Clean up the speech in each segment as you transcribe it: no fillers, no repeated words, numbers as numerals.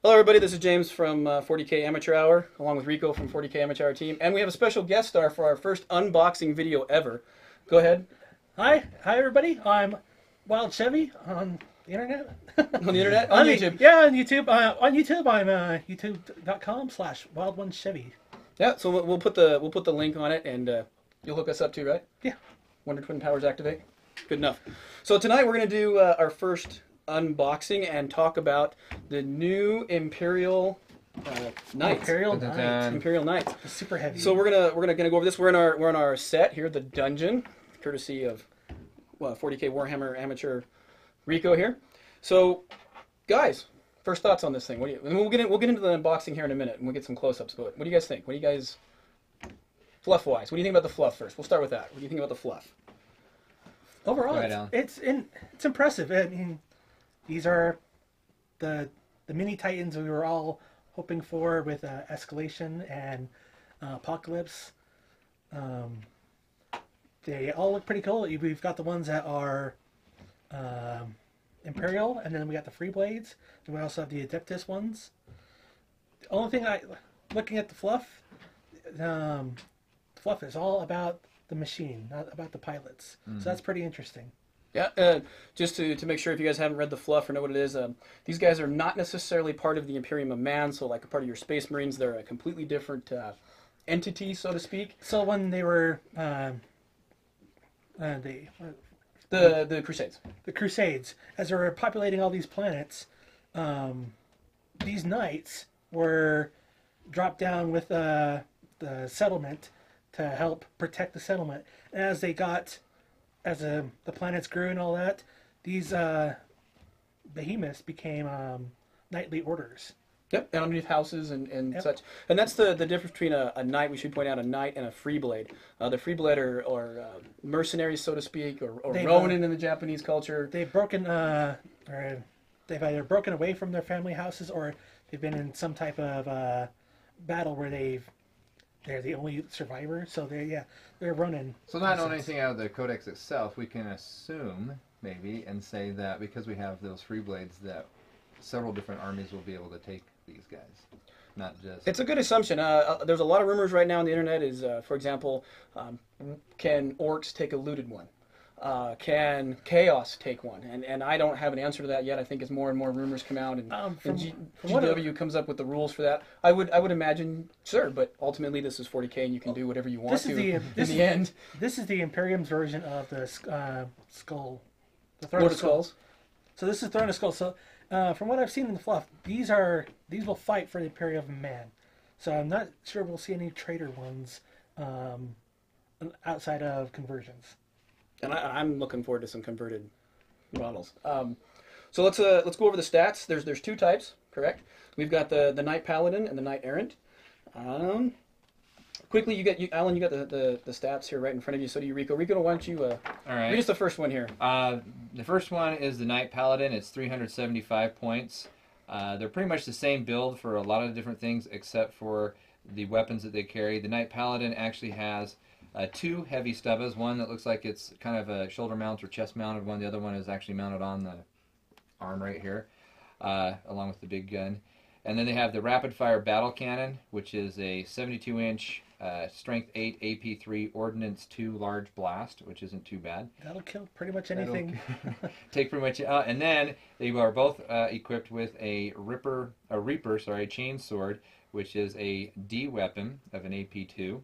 Hello, everybody. This is James from 40K Amateur Hour, along with Rico from 40K Amateur Hour team, and we have a special guest star for our first unboxing video ever. Go ahead. Hi everybody. I'm Wild Chevy on the internet. On the internet, on YouTube. Yeah, on YouTube. On YouTube, I'm youtube.com/wild1chevy. Yeah, so we'll put the link on it, and you'll hook us up too, right? Yeah. Wonder Twin powers activate. Good enough. So tonight we're going to do our first unboxing and talk about the new Imperial Knight. Imperial Knight. Imperial Knight. Super heavy. So we're gonna go over this. We're in our set here, the dungeon, courtesy of 40K Warhammer Amateur Rico here. So, guys, first thoughts on this thing. And we'll get into the unboxing here in a minute, and we'll get some close-ups. But what do you guys think? What do you guys, fluff-wise? What do you think about the fluff first? We'll start with that. What do you think about the fluff? Overall, it's impressive. I mean, these are the mini Titans we were all hoping for with Escalation and Apocalypse. They all look pretty cool. We've got the ones that are Imperial, and then we got the Free Blades, and we also have the Adeptus ones. The only thing looking at the fluff is all about the machine, not about the pilots. Mm-hmm. So that's pretty interesting. Yeah, just to make sure if you guys haven't read the fluff or know what it is, these guys are not necessarily part of the Imperium of Man, so like a part of your Space Marines, they're a completely different entity, so to speak. So when they were the Crusades. The Crusades, as they were populating all these planets, these knights were dropped down with the settlement to help protect the settlement. And as the planets grew and all that, these behemoths became knightly orders. Yep, and underneath houses and yep. Such. And that's the difference between a knight, we should point out, a knight and a free blade. The free blade are mercenaries, so to speak, or ronin in the Japanese culture. They've broken, or they've either broken away from their family houses, or they've been in some type of battle where they're the only survivor. So they're running. So not knowing anything out of the Codex itself, we can assume maybe and say that because we have those free blades, that several different armies will be able to take these guys, not just. It's a good assumption. There's a lot of rumors right now on the internet. Is for example, can orcs take a looted one? Can chaos take one? And I don't have an answer to that yet. I think as more and more rumors come out and GW comes up with the rules for that, I would imagine sure. But ultimately, this is 40K, and you can do whatever you want in the end. This is the Imperium's version of the skull, the Throne Lord of of Skulls. So this is Throne of Skulls. So from what I've seen in the fluff, these will fight for the Imperium of Man. So I'm not sure we'll see any traitor ones outside of conversions. And I'm looking forward to some converted models. So let's go over the stats. There's two types, correct? We've got the Knight Paladin and the Knight Errant. Quickly, Alan, you got the stats here right in front of you. So do you, Rico. Rico, why don't you all right. read us the first one here? The first one is the Knight Paladin. It's 375 points. They're pretty much the same build for a lot of different things except for the weapons that they carry. The Knight Paladin actually has two heavy stubbas. One that looks like it's kind of a shoulder mount or chest mounted one. The other one is actually mounted on the arm right here, along with the big gun. And then they have the rapid fire battle cannon, which is a 72-inch strength 8 AP3 ordnance 2 large blast, which isn't too bad. That'll kill pretty much anything. Take pretty much and then they are both equipped with a Reaper chain sword, which is a D weapon of an AP2.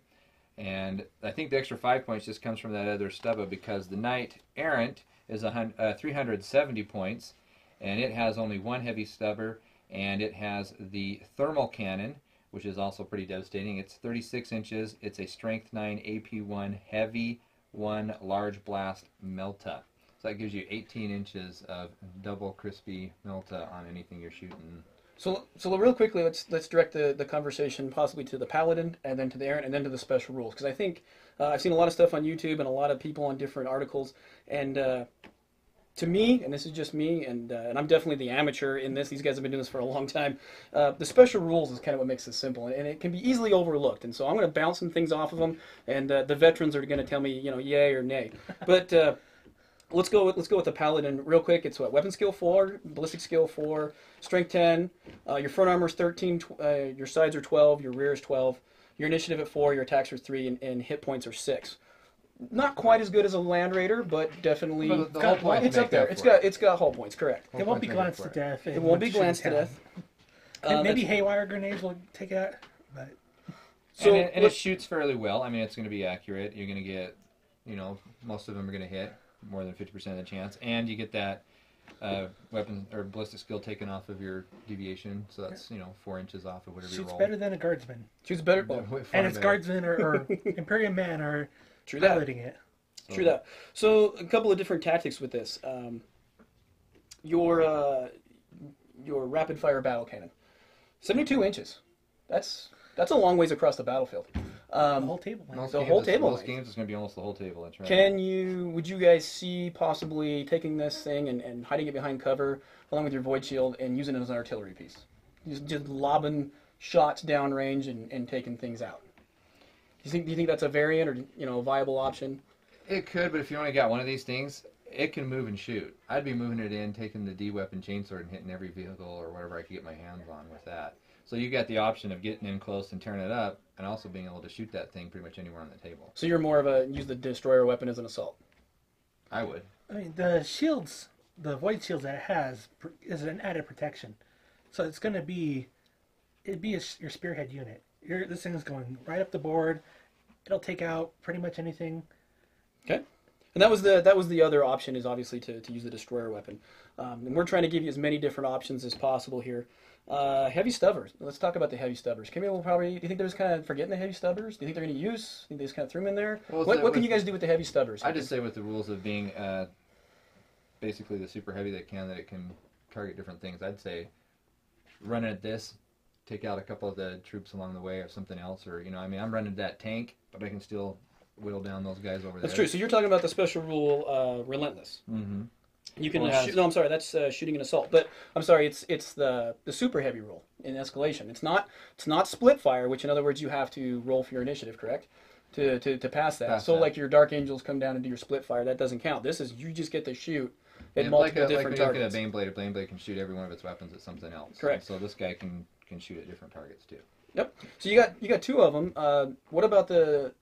And I think the extra 5 points just comes from that other stubba because the Knight Errant is 370 points, and it has only one heavy stubber, and it has the thermal cannon, which is also pretty devastating. It's 36 inches. It's a strength 9 AP1 heavy 1 large blast melta. So that gives you 18 inches of double crispy melta on anything you're shooting. So real quickly, let's direct the conversation possibly to the Paladin, and then to the Errant, and then to the special rules. Because I think I've seen a lot of stuff on YouTube and a lot of people on different articles, and to me, and this is just me, and I'm definitely the amateur in this. These guys have been doing this for a long time. The special rules is kind of what makes this simple, and it can be easily overlooked. And so I'm going to bounce some things off of them, and the veterans are going to tell me, yay or nay. But let's go with the paladin real quick. It's what, weapon skill 4, ballistic skill 4, strength 10. Your front armor is 13. Your sides are 12. Your rear is 12. Your initiative at 4. Your attacks are 3, and hit points are 6. Not quite as good as a land raider, but definitely But the whole point it's up there. It's got hull points, correct. It won't be glanced to death. It won't be glanced to death. Maybe haywire grenades will take it out, but So it shoots fairly well. I mean, it's going to be accurate. You're going to get, most of them are going to hit, more than 50% of the chance, and you get that weapon or ballistic skill taken off of your deviation. So that's 4 inches off of whatever you roll. shoots better than a guardsman. Shoots better, And it's guardsmen or Imperial men are piloting it. True that. So a couple of different tactics with this. Your rapid fire battle cannon, 72 inches. That's a long ways across the battlefield. The whole table. Most The games, whole table Most length. games, it's going to be almost the whole table. That's right. Would you guys see possibly taking this thing and hiding it behind cover along with your void shield and using it as an artillery piece? Just lobbing shots downrange and taking things out. Do you think that's a variant or a viable option? It could, but if you only got one of these things, it can move and shoot. I'd be moving it in, taking the D-weapon chainsword and hitting every vehicle or whatever I could get my hands on with that. So you got the option of getting in close and turning it up, and also being able to shoot that thing pretty much anywhere on the table. So you're more of use the destroyer weapon as an assault. I would. I mean, the shields, the void shields that it has is an added protection. So it's going to be, your spearhead unit. This thing is going right up the board. It'll take out pretty much anything. Okay. And that was the other option, is obviously to use the destroyer weapon. And we're trying to give you as many different options as possible here. Heavy stubbers. Let's talk about the heavy stubbers. Kimmy will probably. Do you think they're just kind of forgetting the heavy stubbers? Do you think they're going to use? Do you think they just kind of threw them in there? Well, what can you guys do with the heavy stubbers? I just say with the rules of being basically the super heavy that it can target different things. I'd say run at this, take out a couple of the troops along the way or something else, or I'm running that tank, but I can still whittle down those guys over there. That's true. So you're talking about the special rule, relentless. Mm-hmm. You can shoot. No, I'm sorry. That's shooting an assault. But I'm sorry. It's the super heavy rule in escalation. It's not split fire, which in other words you have to roll for your initiative, correct? To pass that. So like your dark angels come down into your split fire, that doesn't count. This is you just get to shoot at multiple different targets. Like a Baneblade. A Baneblade can shoot every one of its weapons at something else. Correct. And so this guy can shoot at different targets too. Yep. So you got 2 of them. What about the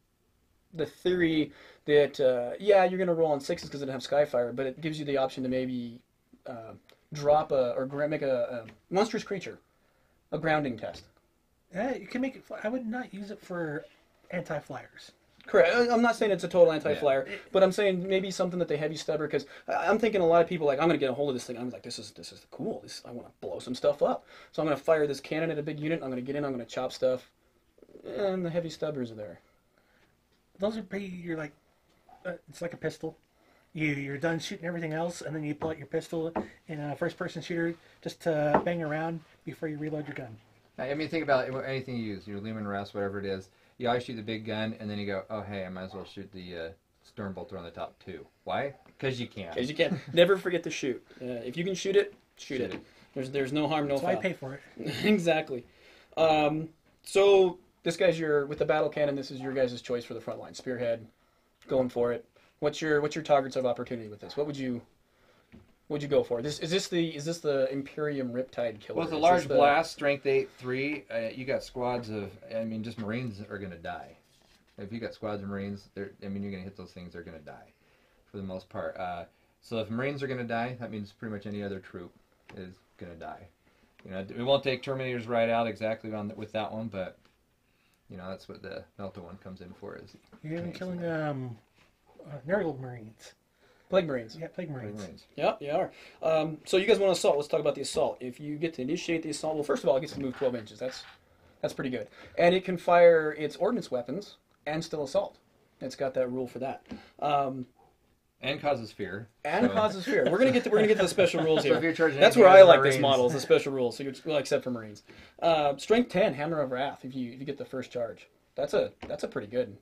theory that you're going to roll on 6s because it doesn't have Skyfire, but it gives you the option to maybe drop make a monstrous creature a grounding test. Yeah, you can make it. I would not use it for anti-flyers. Correct. I'm not saying it's a total anti-flyer, but I'm saying maybe something that they heavy stubber, because I'm thinking a lot of people I'm going to get a hold of this thing. I'm like, this is cool. I want to blow some stuff up. So I'm going to fire this cannon at a big unit. I'm going to get in. I'm going to chop stuff, and the heavy stubbers are there. Those are pretty. You're like, it's like a pistol. You're done shooting everything else, and then you pull out your pistol in a first-person shooter just to bang around before you reload your gun. I mean, think about anything you use, your Lehman Russ, whatever it is. You always shoot the big gun, and then you go, oh, hey, I might as well shoot the Stormbolter on the top too. Why? Because you can. Because you can. Never forget to shoot. If you can shoot it, shoot it. There's no harm, no foul. That's why I pay for it. Exactly. So this guy's with the battle cannon. This is your guys' choice for the front line. Spearhead, going for it. What's your targets of opportunity with this? What would you go for? Is this the Imperium Riptide Killer? Well, it's a large blast, strength 8, 3. You got squads of, just Marines are going to die. If you got squads of Marines, you're going to hit those things, they're going to die for the most part. So if Marines are going to die, that means pretty much any other troop is going to die. It won't take Terminators right out exactly with that one, but that's what the Delta one comes in for. Is you're even killing Nurgle Marines. Plague Marines. Yeah, Plague Marines. Yeah, you are. So you guys want to assault. Let's talk about the assault. If you get to initiate the assault, well, first of all, it gets to move 12 inches. That's pretty good. And it can fire its ordnance weapons and still assault. It's got that rule for that. And causes fear. Causes fear. We're gonna get to the special rules here. So if you're charging that's where I like Marines. this model, is the special rules. So well, except for Marines. Strength 10, Hammer of Wrath. If you get the first charge, that's a pretty good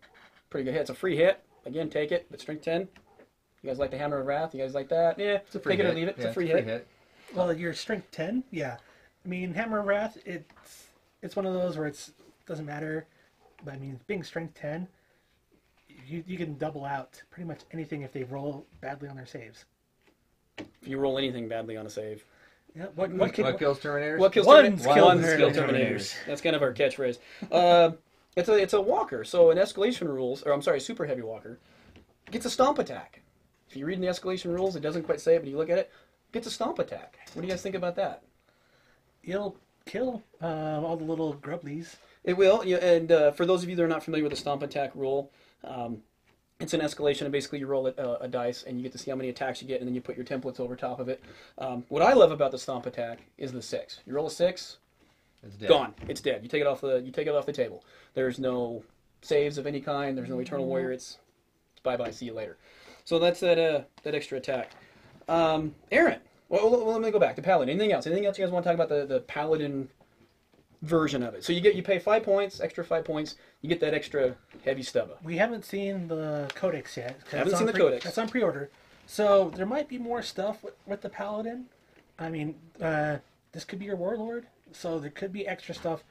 hit. It's a free hit. Again, take it. But strength 10. You guys like the Hammer of Wrath? You guys like that? Yeah, it's a free take hit. it or leave it. Yeah, it's a free hit. Well, your strength 10, yeah. Hammer of Wrath, it's one of those where it doesn't matter. But being strength 10, you can double out pretty much anything if they roll badly on their saves. If you roll anything badly on a save. Yeah. What kills Terminators? What kills One One skill skill Terminators. Terminators. That's kind of our catchphrase. It's a walker. So in escalation rules, or I'm sorry, super heavy walker, gets a stomp attack. If you read in the escalation rules, it doesn't quite say it, but you look at it, gets a stomp attack. What do you guys think about that? It'll kill all the little grublies. It will, yeah, and for those of you that are not familiar with the stomp attack rule, it's an escalation, and basically you roll a dice, and you get to see how many attacks you get, and then you put your templates over top of it. What I love about the stomp attack is the 6. You roll a 6, It's dead. gone. It's dead. You take it off the table. There's no saves of any kind. There's no Eternal Warrior. It's bye bye. See you later. So that's that extra attack. Aaron. Well, let me go back to Paladin. Anything else? Anything else you guys want to talk about the Paladin version of it? So you pay 5 points, extra 5 points. You get that extra heavy stubba. We haven't seen the codex yet. Haven't seen the codex. That's on pre-order. So there might be more stuff with the Paladin. I mean, this could be your Warlord. So there could be extra stuff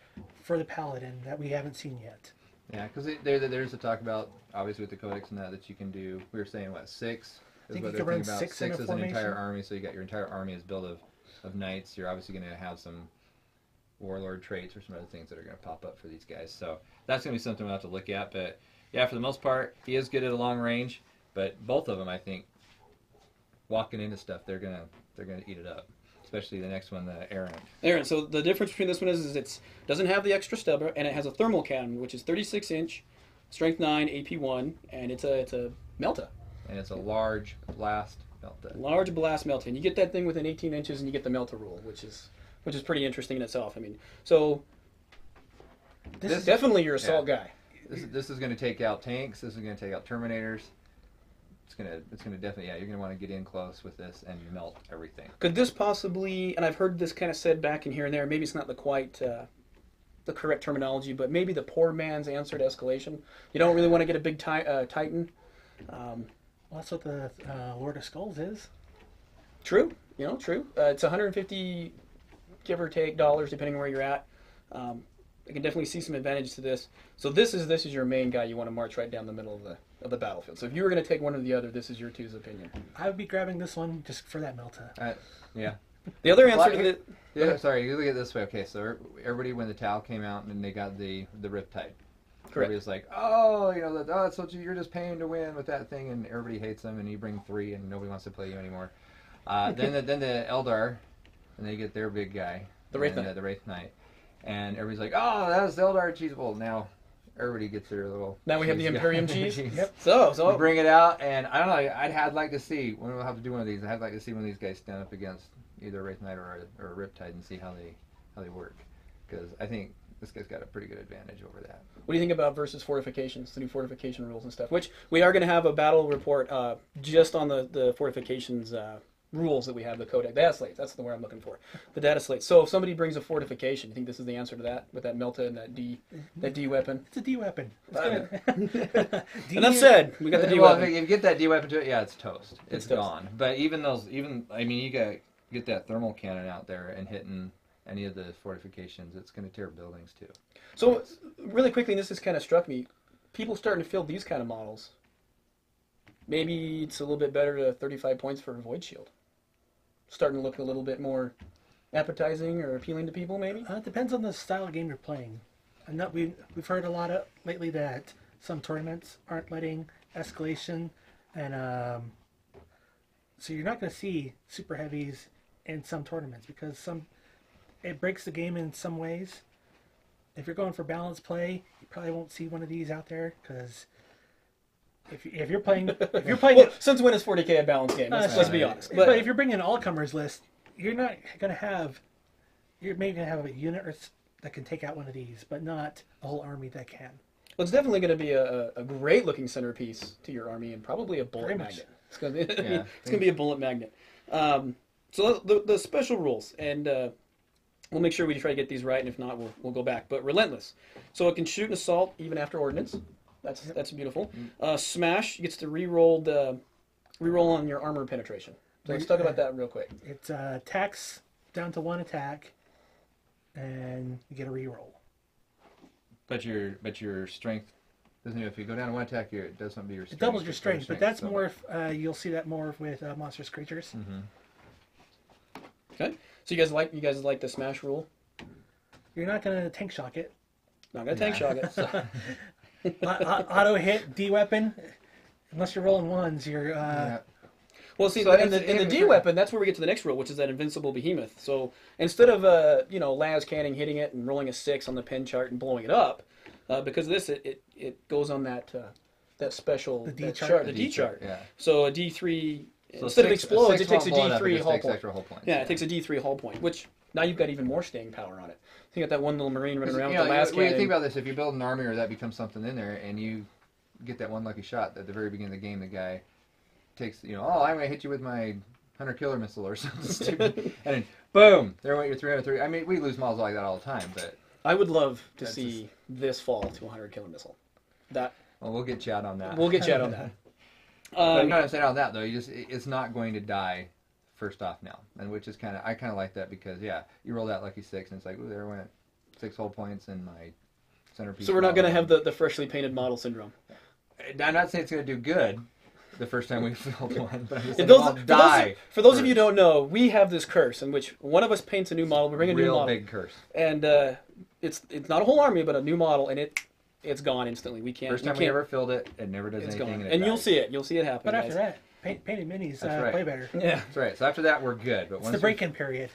for the Paladin that we haven't seen yet. Yeah, because there's a talk about, obviously with the codex and that you can do, we were saying, what, 6? I think Is what you they're could run thinking about. 6 in a Six is an entire formation. army, so you got your entire army is built of knights. You're obviously going to have some warlord traits or some other things that are going to pop up for these guys. So that's going to be something we'll have to look at. But yeah, for the most part, he is good at a long range. But both of them, I think, walking into stuff, they're gonna eat it up. Especially the next one, the Errant. Aaron, so the difference between this one is it doesn't have the extra stubber, and it has a thermal cannon, which is 36 inch, strength 9, AP 1, and it's a Melta. And it's a large blast Melta. Large blast Melta. And you get that thing within 18 inches, and you get the Melta rule, which is pretty interesting in itself. I mean, so this is definitely your assault guy. This is going to take out tanks. This is going to take out Terminators. It's gonna definitely, yeah, you're gonna want to get in close with this and melt everything. Could this possibly, and I've heard this kind of said back in here and there, maybe it's not the correct terminology, but maybe the poor man's answer to escalation. You don't really want to get a big Titan. Well, that's what the Lord of Skulls is. True, true. It's 150, give or take, dollars depending on where you're at. I can definitely see some advantage to this. So this is your main guy you want to march right down the middle of the battlefield. So if you were going to take one or the other, this is your two's opinion. I would be grabbing this one just for that Melta. Yeah. The other answer to the... Yeah, sorry, you look at it this way. Okay, so everybody, when the Tau came out and they got the Riptide, everybody's like, oh, that's what you're just paying to win with that thing, and everybody hates them, and you bring 3, and nobody wants to play you anymore. Then the Eldar, and they get their big guy, the Wraith Knight. The Wraith Knight, and everybody's like, oh, that's the Eldar cheese. Well, now everybody gets their little. Now we have the Imperium cheese. Yep. So we bring it out, and I don't know. I'd like to see when we'll have to do one of these. I'd like to see one of these guys stand up against either a Wraith Knight or a Riptide and see how they work, because I think this guy's got a pretty good advantage over that. What do you think about versus fortifications, the new fortification rules and stuff? Which we are going to have a battle report just on the fortifications rules that we have, the codex, data slates. That's the word I'm looking for, the data slates. So if somebody brings a fortification, you think this is the answer to that with that Melta and that D weapon? It's a D weapon. Enough said. We got the D weapon. If you get that D weapon to it, yeah, it's toast. It's toast. gone. But I mean, you get that thermal cannon out there and hitting any of the fortifications, it's going to tear buildings too. So really quickly, and this has kind of struck me, people starting to field these kind of models. Maybe it's a little bit better to 35 points for a Void Shield. Starting to look a little bit more appetizing or appealing to people, maybe? It depends on the style of game you're playing. And we've heard a lot lately that some tournaments aren't letting escalation, and so you're not going to see super heavies in some tournaments because it breaks the game in some ways. If you're going for balanced play, you probably won't see one of these out there because if you're playing well, since when is 40k a balanced game? Let's be honest. But if you're bringing an all-comers list, you're not going to have. You're maybe going to have a unit that can take out one of these, but not a whole army that can. Well, it's definitely going to be a great-looking centerpiece to your army, and probably a bullet Very magnet. much. It's going to be a bullet magnet. So the special rules, and we'll make sure we try to get these right, and if not, we'll go back. But relentless, so it can shoot an assault even after ordnance. That's beautiful. Smash gets to reroll on your armor penetration. So let's talk about that real quick. It's attacks down to 1 attack, and you get a reroll. But your strength Doesn't it? If you go down to one attack, it does something to your It strength. doubles your strength, but that's so more. You'll see that more with monstrous creatures. Okay. So you guys like the smash rule? You're not going to tank shock it. Not gonna tank shock it. So. Auto hit D weapon. Unless you're rolling ones, you're. Well, see, So in the D weapon, that's where we get to the next rule, which is that invincible behemoth. So instead of las canning, hitting it, and rolling a 6 on the pen chart and blowing it up, because of this, it goes on that special The D that chart. The D chart. Yeah. So a D3 So instead of six- explodes, six it takes a won't blow it up, D3 it just hull takes point. extra hull points. Yeah, it takes a D3 hull point, which now you've got even more staying power on it. You got that one little marine running around with the last when you cannon. think about this, if you build an army or that becomes something in there, and you get that one lucky shot at the very beginning of the game, the guy takes, I'm going to hit you with my hunter killer missile or something stupid, and then boom, there went your 303. I mean, we lose models like that all the time, but I would love to see this fall to a 100 killer missile. That we'll get chat on that. we'll get you out on that. But no, I'm saying on that though, it's not going to die first off now, and which is I kind of like that because you roll that lucky 6 and it's like, ooh, there went 6 hull points in my centerpiece. So we're not going to model. have the freshly painted model syndrome. I'm not saying it's going to do good the first time we build one, but I'm just saying Those- it won't for die. For those of you who don't know, we have this curse in which one of us paints a new model, we bring a new Real model, big curse. and it's not a whole army, but a new model, and it's gone instantly. We can't. First time we ever filled it, it never does It's anything. gone, And and you'll dies. see it. You'll see it happen. But after guys. that, painted minis That's right. play better. Yeah. That's right. So after that, we're good. But It's once the break-in period.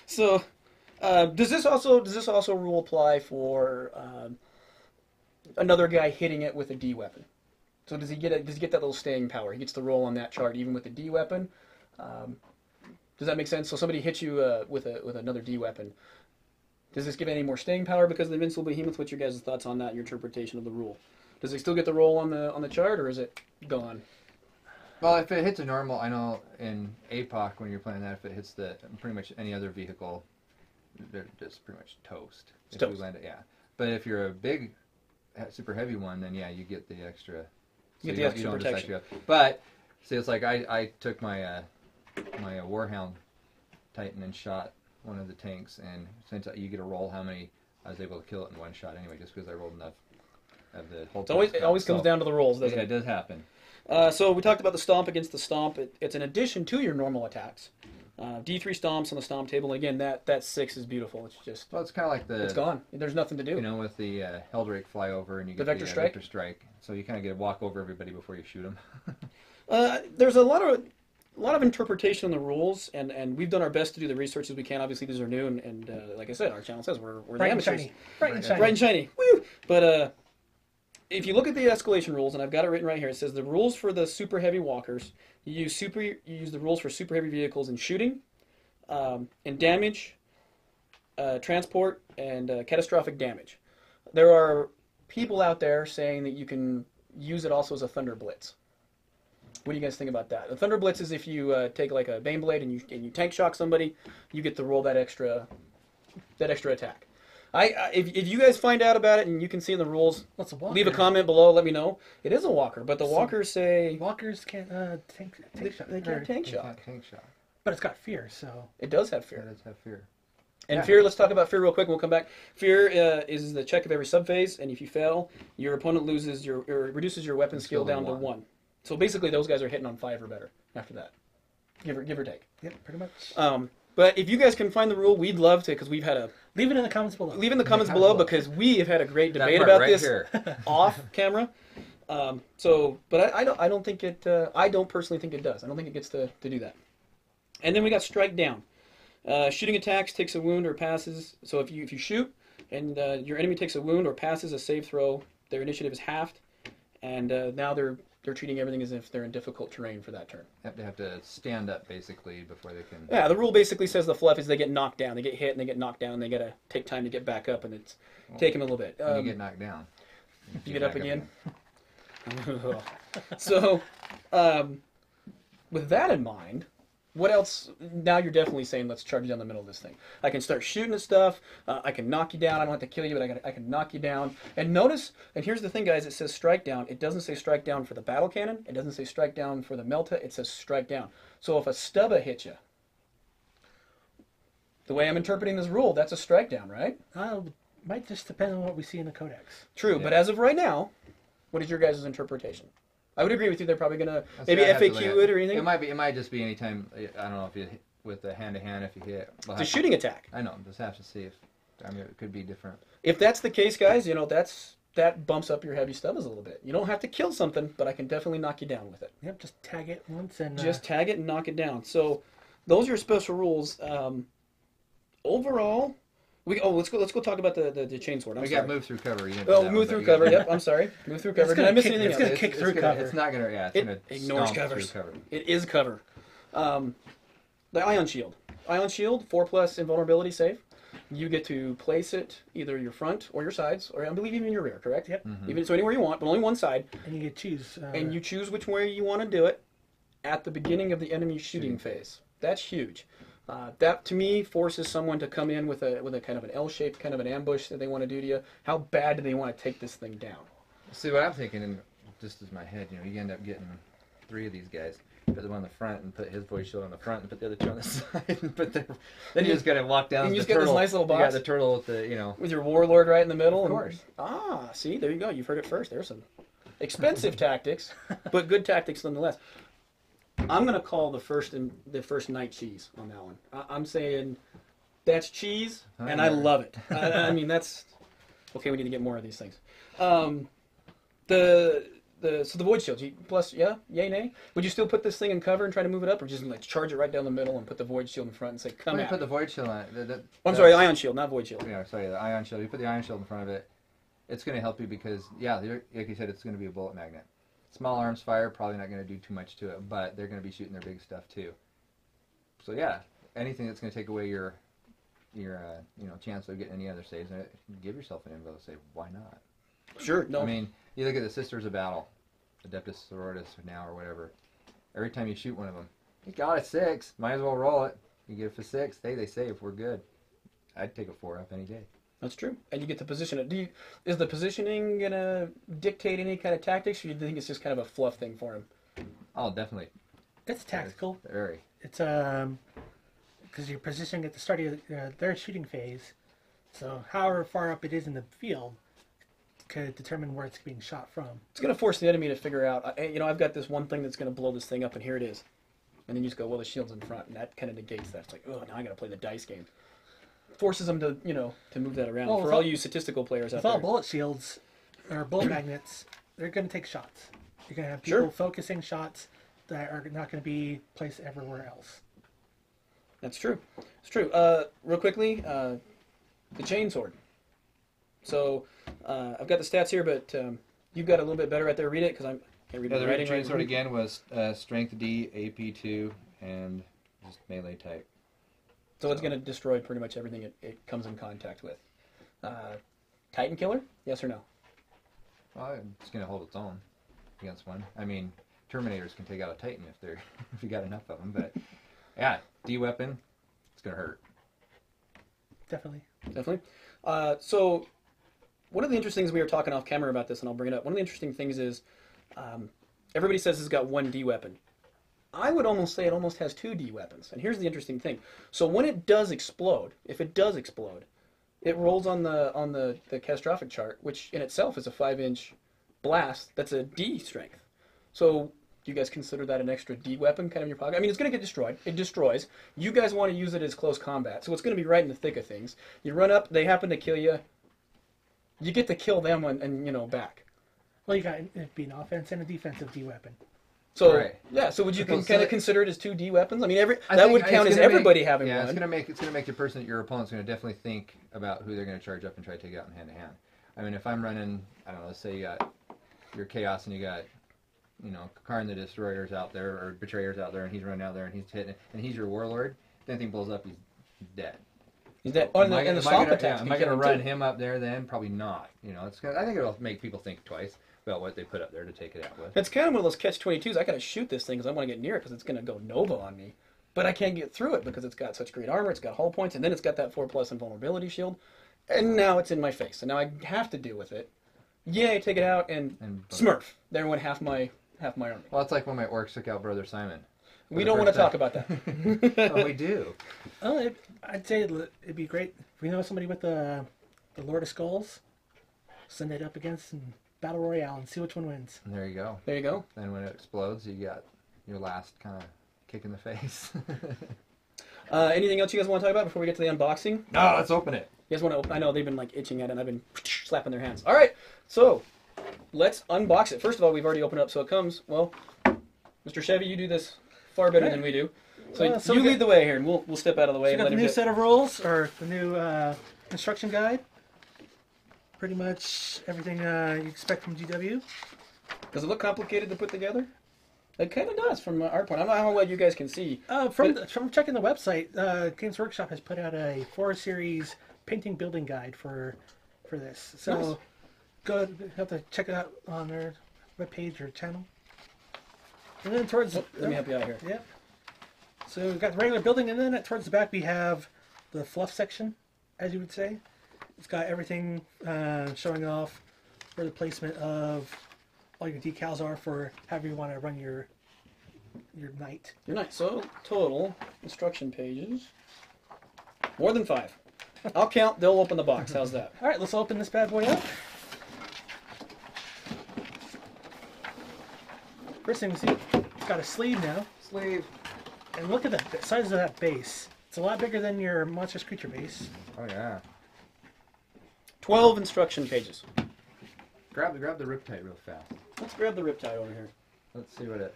So, does this also rule apply for another guy hitting it with a D weapon? So does he get that little staying power? He gets the roll on that chart even with a D weapon. Does that make sense? So somebody hits you with another D weapon. Does this give any more staying power because of the invincible behemoth? What's your guys' thoughts on that? Your interpretation of the rule? Does it still get the roll on the chart, or is it gone? Well, if it hits a normal, I know in APOC when you're playing that, if it hits the pretty much any other vehicle, they're just pretty much toast. If Toast. you land it, yeah. But if you're a big, super heavy one, then yeah, you get the extra. You get the extra don't just protection. actually- But see, it's like I took my my Warhound Titan and shot one of the tanks, and since you get a roll, how many I was able to kill it in one shot anyway, just because I rolled enough of the whole. It always comes down to the rolls, doesn't Yeah, it? it does happen. So we talked about the stomp against the stomp. It's an addition to your normal attacks. D3 stomps on the stomp table, and again, that 6 is beautiful. It's just Well, it's kind of like it's gone. There's nothing to do. with the Heldrake flyover, and you The get Vector Strike? Vector Strike. So you kind of get to walk over everybody before you shoot them. There's a lot of interpretation on the rules, and we've done our best to do the research as we can. Obviously, these are new, and like I said, our channel says we're the Bright and amateurs. shiny. Bright and shiny. Bright and shiny. Woo! But if you look at the escalation rules, and I've got it written right here, it says the rules for the super heavy walkers. You use the rules for super heavy vehicles in shooting, in damage, transport, and catastrophic damage. There are people out there saying that you can use it also as a thunder blitz. What do you guys think about that? The thunder blitz is if you take like a Baneblade and you tank shock somebody, you get to roll that extra attack. If you guys find out about it and you can see in the rules, What's a walker? leave a comment below. Let me know. It is a walker, but the walkers say Walkers can't tank shot. they can't tank shock. Tank shot. But it's got fear, so. It does have Yeah, fear. it does have fear. And Yeah. fear, let's talk about fear real quick and we'll come back. Fear is the check of every subphase, and if you fail, your opponent loses or reduces your weapon skill down to 1. So basically, those guys are hitting on 5 or better after that, give or take. Yep, pretty much. But if you guys can find the rule, we'd love to, because we've had a Leave it in the comments below. leave in the comments below because we have had a great That debate part about right this here. off camera. But I don't think it. I don't personally think it does. I don't think it gets to do that. And then we got strike down. Shooting attacks takes a wound or passes. So if you shoot and your enemy takes a wound or passes a save throw, their initiative is halved, and now they're treating everything as if they're in difficult terrain for that turn. They have to stand up basically before they can. Yeah, the rule basically says the fluff is they get knocked down, they get hit, and they get knocked down, and they gotta take time to get back up, and it's taking a little bit. When you get knocked down. You get up back again. So, with that in mind, what else? Now you're definitely saying let's charge down the middle of this thing. I can start shooting at stuff. I can knock you down. I don't have to kill you, but I can knock you down. And notice, and here's the thing, guys. It says strike down. It doesn't say strike down for the battle cannon. It doesn't say strike down for the melta. It says strike down. So if a stubba hits you, the way I'm interpreting this rule, that's a strike down, right? Might just depend on what we see in the codex. True, Yeah. but as of right now, what is your guys' interpretation? I would agree with you. They're probably gonna That's maybe what I have to FAQ look it at. or anything. It might just be anytime. I don't know if you hit with the hand to hand if you hit. We'll It's a have to- shooting attack. I know. Just have to see if. I mean, it could be different. If that's the case, guys, that bumps up your heavy stubbers a little bit. You don't have to kill something, but I can definitely knock you down with it. Yep, just tag it once and Just tag it and knock it down. So those are your special rules. Overall, let's go talk about the chainsword. I'm We sorry. got move through cover. You didn't Oh, do that move one, through but cover. you Yep, I'm sorry. Move through cover. Did I miss kick- anything it's else? gonna kick through cover. It's not gonna. Yeah, it's It gonna ignores stomp covers. through cover. It is cover. The Ion Shield. Ion Shield, 4+ invulnerability save. You get to place it either your front or your sides, or I believe even your rear, correct? Yep. Even so anywhere you want, but only one side. and you get to choose. And you choose which way you want to do it at the beginning of the enemy shooting phase. That's huge. That to me forces someone to come in with a kind of an L-shaped kind of an ambush that they want to do to you. How bad do they want to take this thing down? See what I'm thinking, and just as my head, you end up getting 3 of these guys. Put the one on the front and put his voice shield on the front and put the other 2 on the side and put then you just got to walk down And the you just got this turtle. nice little You got box. the turtle with the With your warlord right in the middle. Of course. See, there you go. You've heard it first. There's some expensive tactics, but good tactics nonetheless. I'm gonna call the first night cheese on that one. I'm saying that's cheese, and I love it. I mean that's okay. We need to get more of these things. So the void shield, plus yay nay. Would you still put this thing in cover and try to move it up, or just like charge it right down the middle and put the void shield in front and say come When you at put me? the void shield on it. I'm sorry, ion shield, not void shield. Yeah, sorry, the ion shield. You put the ion shield in front of it. It's going to help you because, yeah, like you said, it's going to be a bullet magnet. Small arms fire, probably not going to do too much to it, but they're going to be shooting their big stuff too. So yeah, anything that's going to take away your chance of getting any other saves, give yourself an invo save. Why not? Sure, no. I mean, you look at the Sisters of Battle, Adeptus Sororitas now or whatever. Every time you shoot one of them, you got a 6. Might as well roll it. You get it for 6. Hey, they save. We're good. I'd take a 4 up any day. That's true, and you get to position it. Is the positioning gonna dictate any kind of tactics, or do you think it's just kind of a fluff thing for him? Oh, definitely. it's tactical. Very. It's because you're positioning at the start of their shooting phase, so however far up it is in the field could determine where it's being shot from. It's gonna force the enemy to figure out. I've got this one thing that's gonna blow this thing up, and here it is. And then you just go, well, the shield's in front, and that kind of negates that. It's like, oh, now I gotta play the dice game. Forces them to to move that around. Well, For with all all- you statistical players out With all there. bullet shields or bullet magnets, they're going to take shots. You're going to have people Sure. focusing shots that are not going to be placed everywhere else. That's true. It's true. Real quickly, the chainsword. So I've got the stats here, but you've got a little bit better right there. Read it because I can't read Yeah, the the writing chain right sword now. again was Strength D, AP 2, and just melee type. So it's going to destroy pretty much everything it comes in contact with. Titan killer? Yes or no? Well, it's going to hold its own against one. I mean, Terminators can take out a Titan if you got enough of them. But yeah, D weapon, it's going to hurt. Definitely. Definitely. So one of the interesting things we were talking off camera about this, and I'll bring it up. One of the interesting things is everybody says it's got one D weapon. I would almost say it almost has 2 D weapons. And here's the interesting thing. So when it does explode, if it does explode, it rolls on the catastrophic chart, which in itself is a 5-inch blast. That's a D strength. So do you guys consider that an extra D weapon kind of in your pocket? I mean, it's going to get destroyed. It destroys. You guys want to use it as close combat. So it's going to be right in the thick of things. You run up, they happen to kill you. You get to kill them and back. Well, you got it'd be an offense and a defensive D weapon. So Right. yeah, so would you So- kind of consider it as 2 D weapons? I mean, I that think would it's count as gonna everybody make- having yeah, one. it's gonna make the person, your opponent's gonna definitely think about who they're gonna charge up and try to take out in hand to hand. I mean, if I'm running, I don't know, let's say you got your chaos and you got, Karn the Destroyers out there or Betrayers out there, and he's running out there and he's hitting, and he's your warlord. If anything blows up, he's dead. Is that and the stomp attacks? Am I gonna run him up there then? Probably not. I think it'll make people think twice about what they put up there to take it out with. It's kind of one of those catch-22s. I gotta shoot this thing because I want to get near it because it's gonna go Nova on me, but I can't get through it because it's got such great armor. It's got hull points, and then it's got that 4+ invulnerability shield, and now it's in my face, and now I have to deal with it. Yay, take it out and Smurf. There went half my army. Well, it's like when my orcs took out Brother Simon. We don't want to talk about that. Oh, we do. Oh, I'd say it'd be great if we know somebody with the the Lord of Skulls. Send it up against and Battle Royale and see which one wins. And there you go. There you go. Then when it explodes, you got your last kind of kick in the face. Anything else you guys want to talk about before we get to the unboxing? No, let's open it. You guys want to open? I know they've been like itching at it, and I've been slapping their hands. All right, so let's unbox it. First of all, we've already opened it up, so it comes. Well, Mr. Chevy, you do this far better than we do. So you lead the way here, and we'll step out of the way. So And we got let the him new get... set of rules, or the new instruction guide. Pretty much everything you expect from GW. Does it look complicated to put together? It kind of does from our point. I don't know how well you guys can see. From checking the website, Games Workshop has put out a 4-series painting building guide for this. So Nice. go have to check it out on their webpage or channel. And then towards Let me help you out here. yeah. So we've got the regular building, and then towards the back we have the fluff section, as you would say. It's got everything showing off where the placement of all your decals are for however you want to run your knight. You're nice. So total instruction pages, more than 5. I'll count. They'll open the box. How's that? All right, let's open this bad boy up. First thing we see, it's got a sleeve now. Sleeve. And look at the size of that base. It's a lot bigger than your Monstrous Creature base. Oh yeah. 12 instruction pages. Grab the riptide real fast. Let's grab the riptide over here. Let's see what it.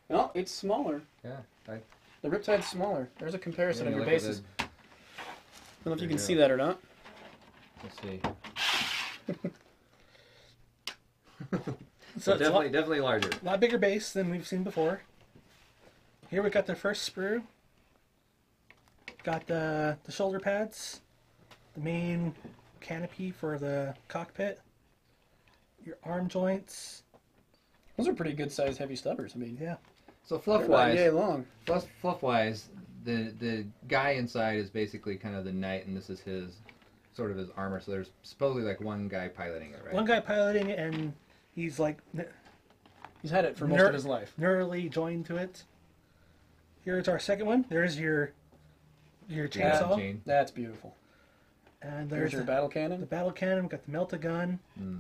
Oh, it's smaller. Yeah. The riptide's smaller. There's a comparison of your Look at bases. the- I don't know if you There can you see go. that or not. Let's see. So it's definitely larger. a lot bigger base than we've seen before. Here we got the first sprue. Got the shoulder pads, the main canopy for the cockpit, your arm joints. Those are pretty good sized heavy stubbers. I mean, Yeah. So they're fluff not wise, yay long. fluff wise, the guy inside is basically kind of the knight, and this is his sort of his armor. So there's supposedly like one guy piloting it, right? One guy piloting it, and he's like He's had it for most of his life. neurally joined to it. Here's our second one. There's your chainsaw. chain. That's beautiful. And There's there's your the battle cannon. battle cannon. We've got the melta-gun. Mm.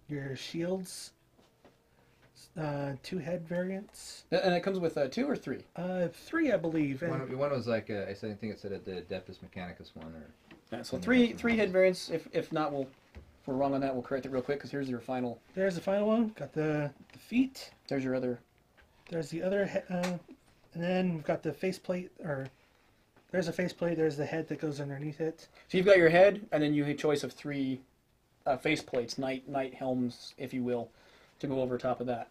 Your shields. 2 head variants. And it comes with 2 or 3. 3, I believe. And One was like I think it said the Adeptus Mechanicus one, or Yeah, so three head variants. If not, if we're wrong on that, we'll correct it real quick because here's your final. there's the final one. Got the feet. There's your other. There's the other and then we've got the faceplate, or there's a faceplate, there's the head that goes underneath it. So you've got your head, and then you have a choice of 3 face plates, knight helms, if you will, to go over top of that.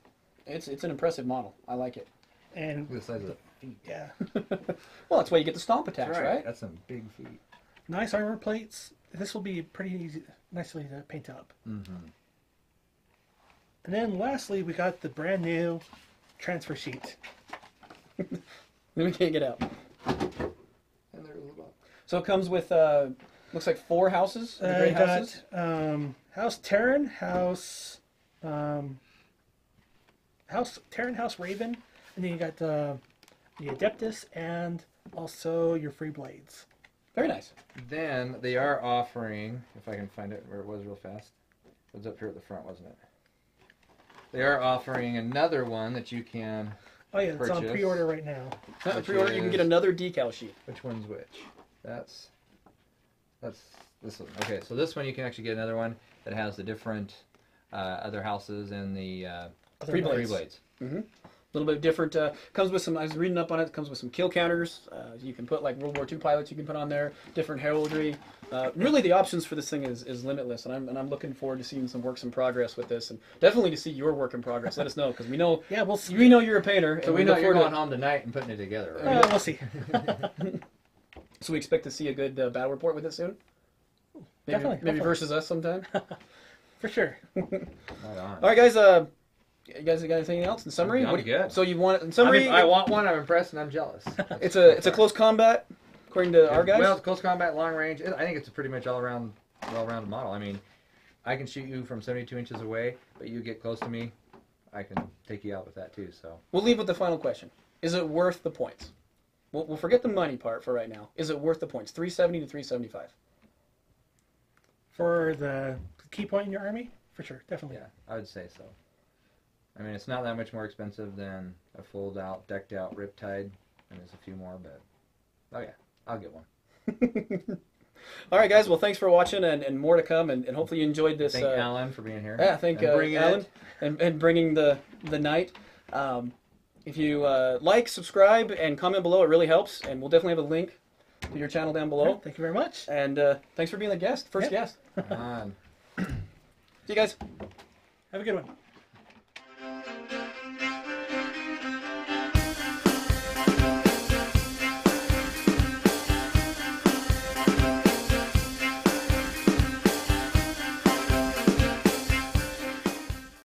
It's an impressive model. I like it. And look at the size of the feet. yeah, Well, that's why you get the stomp attacks, That's right? That's some big feet. nice armor plates. This will be pretty easy, nicely to paint up. Mm-hmm. And then lastly, we got the brand new transfer sheet. We can't get out. And there's a box. So it comes with looks like 4 houses. The You great got houses. House Terran, House Raven, and then you got the Adeptus, and also your free blades. Very nice. Then they are offering, if I can find it where it was real fast. It was up here at the front, wasn't it? They are offering another one that you can. Oh yeah, it's on Purchase. pre-order right now. Which Pre-order, you can get is- another decal sheet. Which one's which? That's this one. Okay, so this one you can actually get another one that has the different other houses and the Free free blades. blades. A little bit different. Comes with some. I was reading up on it. Comes with some kill counters. You can put like World War II pilots. You can put on there different heraldry. Really, the options for this thing is limitless, and I'm looking forward to seeing some works in progress with this, and definitely to see your work in progress. Let us know because we know Yeah, we'll see. we know you're a painter. So and we know look you're forward going home tonight and putting it together, Uh, right? We'll see. So we expect to see a good battle report with it soon. Maybe, Definitely, maybe hopefully. versus us sometime. For sure. Right on. All right, guys. You guys got anything else in summary? I'm good. So you want in summary? I want one. I'm impressed and I'm jealous. it's a close combat, according to our guys. Well, it's close combat, long range. I think it's a pretty much all-around model. I mean, I can shoot you from 72 inches away, but you get close to me, I can take you out with that too. So We'll leave with the final question: is it worth the points? We'll forget the money part for right now. Is it worth the points? 370 to 375. for the key point in your army, for sure, definitely. Yeah, I would say so. I mean, it's not that much more expensive than a fold-out, decked-out Riptide, and there's a few more, but oh yeah, I'll get one. All right, guys. Well, thanks for watching, and more to come, and hopefully you enjoyed this. Thank Alan for being here. Yeah, thank bringing Alan it. and bringing the night. If you like, subscribe, and comment below, it really helps, and we'll definitely have a link to your channel down below. Thank you very much. And thanks for being the guest, first guest. Come on. See you guys. Have a good one.